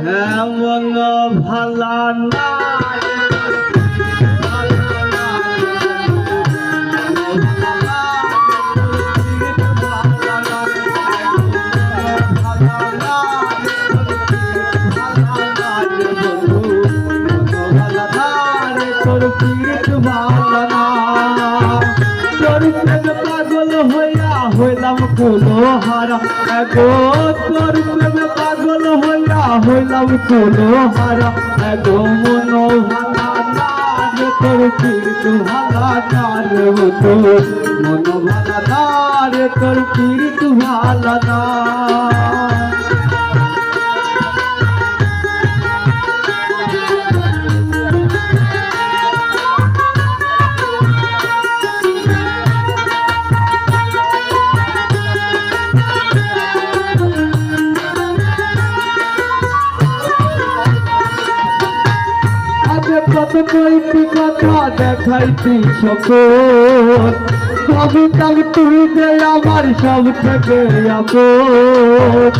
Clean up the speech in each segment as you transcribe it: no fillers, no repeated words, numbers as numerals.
এমন ভালা না পাগল হইয়া হইলাম কোনো হারা গো তোর প্রেমে পাগল হইয়া হইলাম কোনো হারা গো মন ভালা না রে তোর কীর্তি ভালা না রে মন ভালা না রে তোর কীর্তি ভালা না কত কইতি কথা দেখাইতি সকল কবিতা তুই যে আমার সব থেকে আপন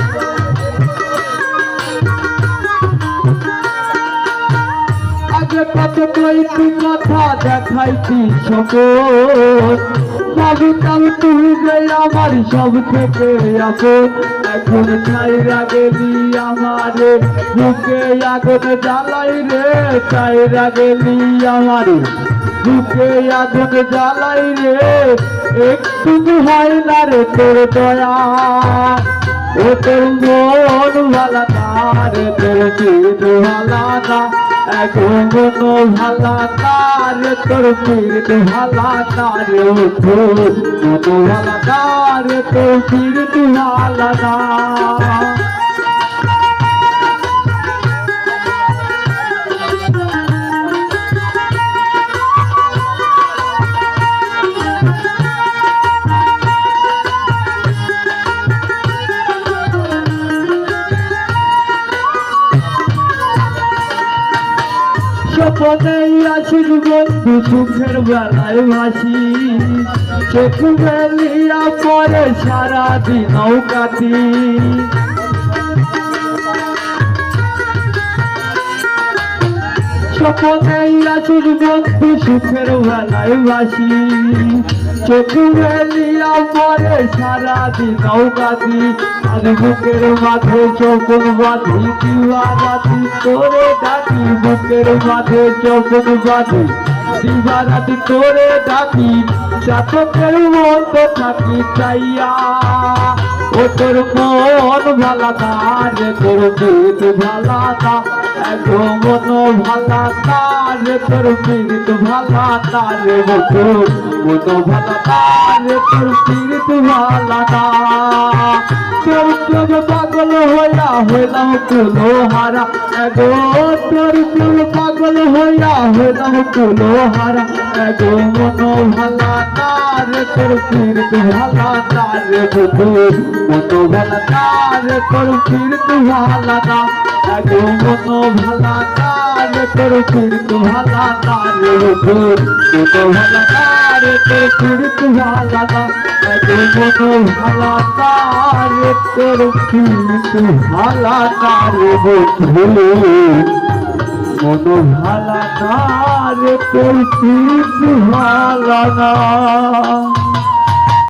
আগে কত কইতি কথা দেখাইতি সকল কবিতা তুই যে আমার সব থেকে আপন এখন ছাইরা গেলি আমারে বুকে আগুন জ্বালাই রে ছাইরা গেলি আমারে বুকে আগুন জ্বালাই রে একটু হয় না রে তোর দয়া ও তোর মন ভালা না রে তোর পীর ভালা না এখন মন ভালা না রে তোর পীর ভালা না রে মন ভালা না রে তোর পীর ভালা না স্বপ্নেই আছিস বন্ধু সুখের বেলায় ভাসি চোখ মেলিয়া পরে সারাদিন নৌকাতি স্বপ্নেই আছিস বন্ধু সুখের বেলায় ভাসি চোখ মেলিয়া পরে সারাদিন নৌকাতি আর বুকের মাঝে চোখন বাঁধি দিবারাতি তোরে ডাকি বুকের মাঝে চোখন বাঁধি দিবারাতি তোরে ডাকি চাতকের মতো থাকি চাইয়া ও তোর মন ভালা না রে তোর পীর ভালা না গো মন ভালা না রে তোর পীর ভালা না রে মন ভালা না রে তোর পীর ভালা না তোর প্রেম পাগল হইয়া হইলাম কোনো হারা গো তোর প্রেম পাগল হইয়া হইলাম কোনো হারা গো মন ভালা না রে তোর পীর ভালা না রে মন ভালা না রে তোর পীর ভালা না গো মন ভালা না রে তোর পীর ভালা না রে মন ভালা না রে তোর পীর ভালা না গো মন ভালা না রে তোর পীর ভালা না রে মন ভালা না রে তোর পীর ভালা না।